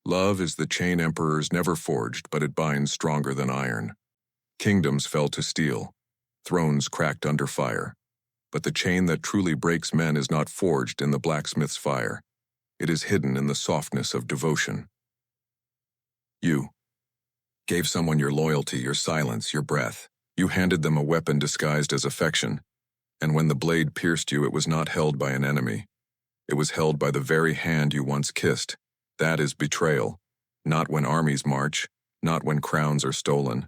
Love is the chain emperors never forged, but it binds stronger than iron. Kingdoms fell to steel, thrones cracked under fire. But the chain that truly breaks men is not forged in the blacksmith's fire. It is hidden in the softness of devotion. You gave someone your loyalty, your silence, your breath. You handed them a weapon disguised as affection, and when the blade pierced you, it was not held by an enemy. It was held by the very hand you once kissed. That is betrayal, not when armies march, not when crowns are stolen,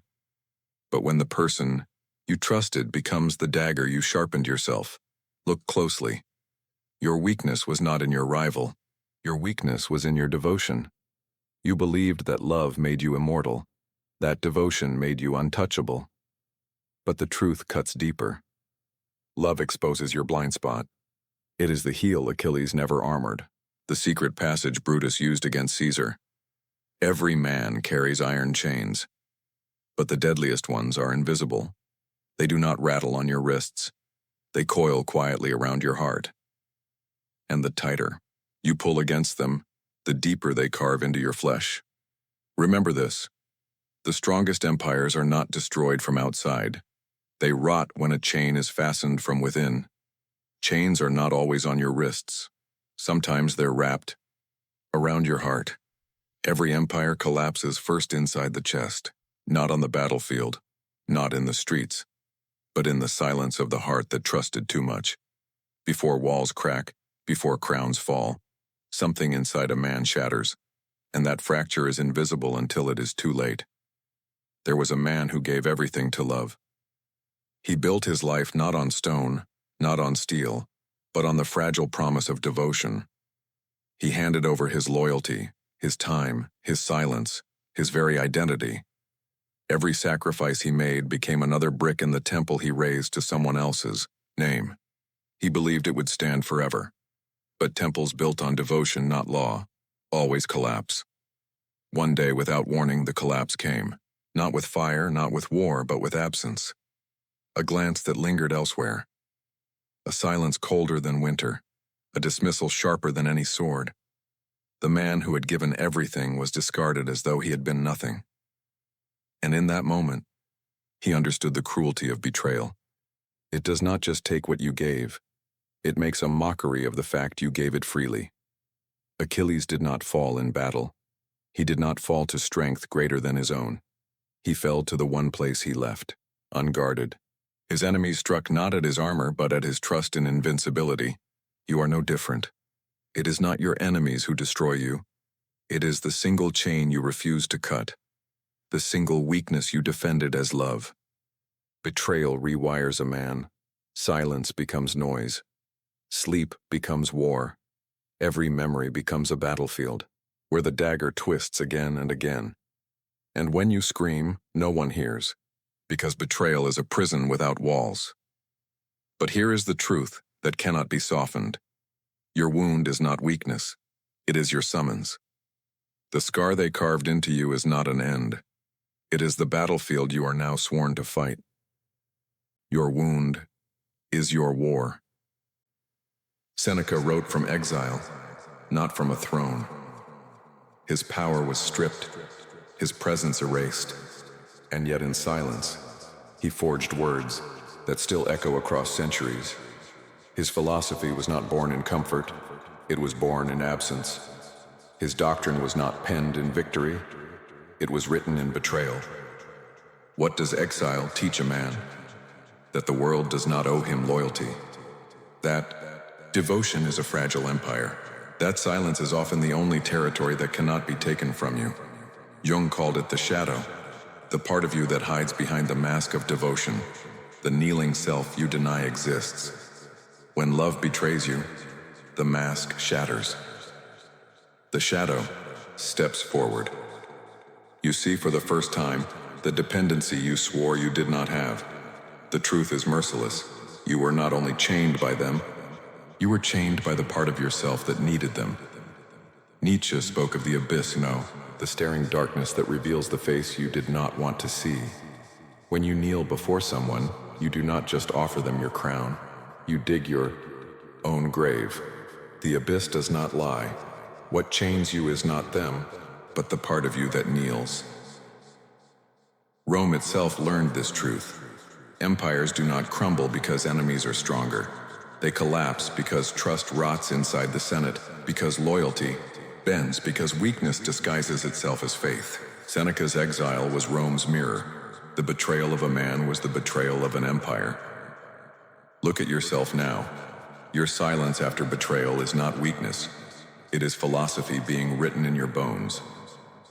but when the person you trusted becomes the dagger you sharpened yourself. Look closely. Your weakness was not in your rival. Your weakness was in your devotion. You believed that love made you immortal, that devotion made you untouchable. But the truth cuts deeper. Love exposes your blind spot. It is the heel Achilles never armored, the secret passage Brutus used against Caesar. Every man carries iron chains, but the deadliest ones are invisible. They do not rattle on your wrists. They coil quietly around your heart. And the tighter you pull against them, the deeper they carve into your flesh. Remember this. The strongest empires are not destroyed from outside. They rot when a chain is fastened from within. Chains are not always on your wrists. Sometimes they're wrapped around your heart. Every empire collapses first inside the chest, not on the battlefield, not in the streets, but in the silence of the heart that trusted too much. Before walls crack, before crowns fall, something inside a man shatters, and that fracture is invisible until it is too late. There was a man who gave everything to love. He built his life not on stone, not on steel, but on the fragile promise of devotion. He handed over his loyalty, his time, his silence, his very identity. Every sacrifice he made became another brick in the temple he raised to someone else's name. He believed it would stand forever. But temples built on devotion, not law, always collapse. One day, without warning, the collapse came. Not with fire, not with war, but with absence. A glance that lingered elsewhere. A silence colder than winter. A dismissal sharper than any sword. The man who had given everything was discarded as though he had been nothing. And in that moment, he understood the cruelty of betrayal. It does not just take what you gave. It makes a mockery of the fact you gave it freely. Achilles did not fall in battle. He did not fall to strength greater than his own. He fell to the one place he left, unguarded. His enemies struck not at his armor, but at his trust in invincibility. You are no different. It is not your enemies who destroy you. It is the single chain you refuse to cut. The single weakness you defended as love. Betrayal rewires a man. Silence becomes noise. Sleep becomes war. Every memory becomes a battlefield, where the dagger twists again and again. And when you scream, no one hears, because betrayal is a prison without walls. But here is the truth that cannot be softened. Your wound is not weakness. It is your summons. The scar they carved into you is not an end. It is the battlefield you are now sworn to fight. Your wound is your war. Seneca wrote from exile, not from a throne. His power was stripped, his presence erased, and yet in silence, he forged words that still echo across centuries. His philosophy was not born in comfort, it was born in absence. His doctrine was not penned in victory, it was written in betrayal. What does exile teach a man? That the world does not owe him loyalty. That devotion is a fragile empire. That silence is often the only territory that cannot be taken from you. Jung called it the shadow, the part of you that hides behind the mask of devotion, the kneeling self you deny exists. When love betrays you, the mask shatters. The shadow steps forward. You see for the first time the dependency you swore you did not have. The truth is merciless. You were not only chained by them, you were chained by the part of yourself that needed them. Nietzsche spoke of the abyss, the staring darkness that reveals the face you did not want to see. When you kneel before someone, you do not just offer them your crown. You dig your own grave. The abyss does not lie. What chains you is not them. but the part of you that kneels. Rome itself learned this truth. Empires do not crumble because enemies are stronger. They collapse because trust rots inside the Senate, because loyalty bends, because weakness disguises itself as faith. Seneca's exile was Rome's mirror. The betrayal of a man was the betrayal of an empire. Look at yourself now. Your silence after betrayal is not weakness. It is philosophy being written in your bones.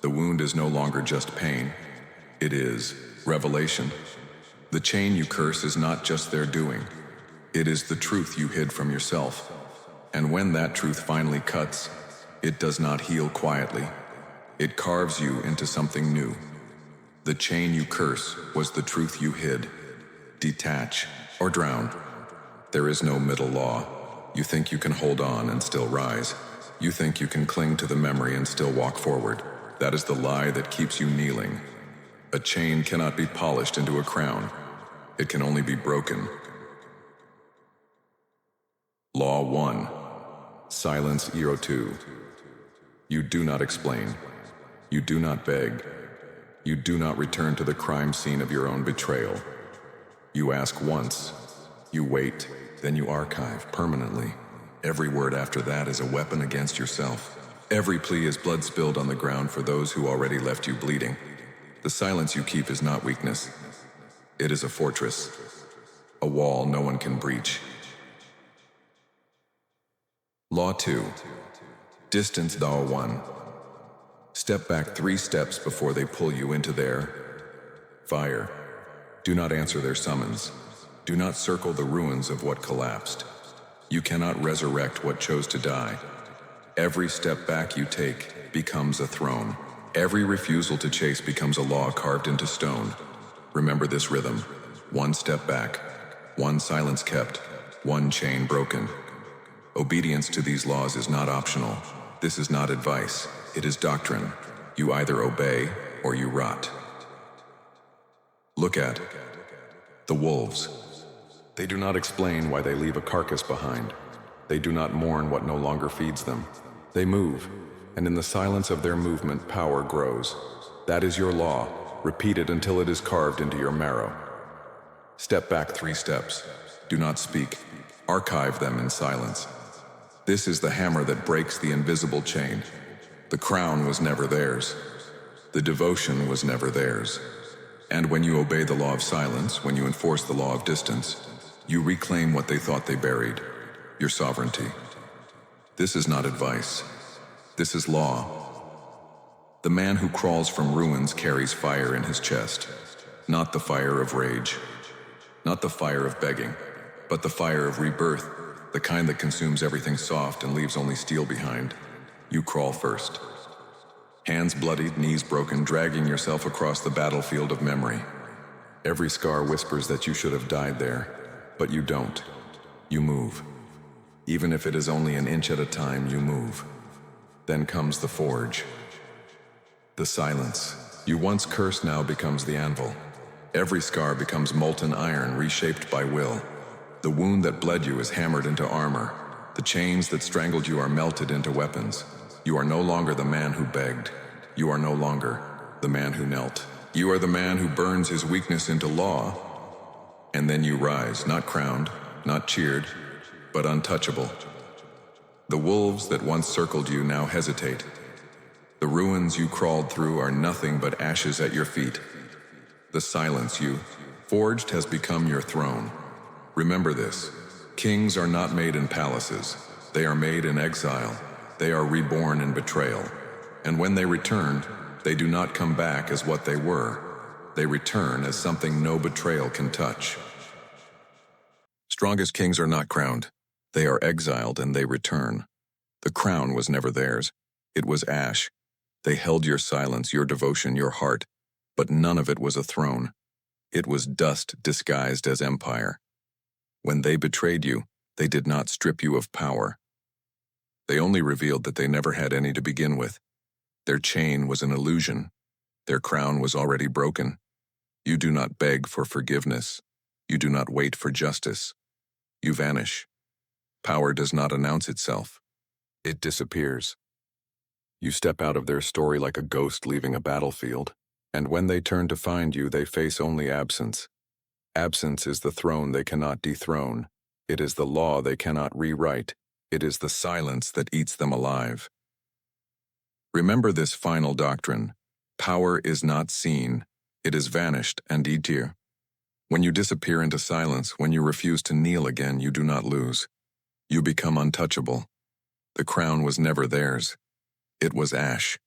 The wound is no longer just pain. It is revelation. The chain you curse is not just their doing. It is the truth you hid from yourself. And when that truth finally cuts, it does not heal quietly. It carves you into something new. The chain you curse was the truth you hid. Detach or drown. There is no middle law. You think you can hold on and still rise. You think you can cling to the memory and still walk forward. That is the lie that keeps you kneeling. A chain cannot be polished into a crown. It can only be broken. Law 1. Silence. Hero 2. You do not explain. You do not beg. You do not return to the crime scene of your own betrayal. You ask once. You wait. Then you archive permanently. Every word after that is a weapon against yourself. Every plea is blood spilled on the ground for those who already left you bleeding. The silence you keep is not weakness. It is a fortress. A wall no one can breach. Law 2. Distance. Law 1. Step back 3 steps before they pull you into their fire. Do not answer their summons. Do not circle the ruins of what collapsed. You cannot resurrect what chose to die. Every step back you take becomes a throne. Every refusal to chase becomes a law carved into stone. Remember this rhythm. 1 step back, 1 silence kept, 1 chain broken. Obedience to these laws is not optional. This is not advice. It is doctrine. You either obey or you rot. Look at the wolves. They do not explain why they leave a carcass behind. They do not mourn what no longer feeds them. They move, and in the silence of their movement, power grows. That is your law. Repeat it until it is carved into your marrow. Step back 3 steps. Do not speak. Archive them in silence. This is the hammer that breaks the invisible chain. The crown was never theirs. The devotion was never theirs. And when you obey the law of silence, when you enforce the law of distance, you reclaim what they thought they buried, your sovereignty. This is not advice. This is law. The man who crawls from ruins carries fire in his chest, not the fire of rage, not the fire of begging, but the fire of rebirth, the kind that consumes everything soft and leaves only steel behind. You crawl first. Hands bloodied, knees broken, dragging yourself across the battlefield of memory. Every scar whispers that you should have died there, but you don't. You move. Even if it is only an inch at a time, you move. Then comes the forge. The silence. You once cursed now becomes the anvil. Every scar becomes molten iron reshaped by will. The wound that bled you is hammered into armor. The chains that strangled you are melted into weapons. You are no longer the man who begged. You are no longer the man who knelt. You are the man who burns his weakness into law. And then you rise, not crowned, not cheered, but untouchable. The wolves that once circled you now hesitate. The ruins you crawled through are nothing but ashes at your feet. The silence you forged has become your throne. Remember this. Kings are not made in palaces. They are made in exile. They are reborn in betrayal. And when they return, they do not come back as what they were. They return as something no betrayal can touch. Strongest kings are not crowned. They are exiled and they return. The crown was never theirs. It was ash. They held your silence, your devotion, your heart, but none of it was a throne. It was dust disguised as empire. When they betrayed you, they did not strip you of power. They only revealed that they never had any to begin with. Their chain was an illusion. Their crown was already broken. You do not beg for forgiveness. You do not wait for justice. You vanish. Power does not announce itself. It disappears. You step out of their story like a ghost leaving a battlefield, and when they turn to find you, they face only absence. Absence is the throne they cannot dethrone. It is the law they cannot rewrite. It is the silence that eats them alive. Remember this final doctrine. Power is not seen. It is vanished and etir. When you disappear into silence, when you refuse to kneel again, you do not lose. You become untouchable. The crown was never theirs. It was ash.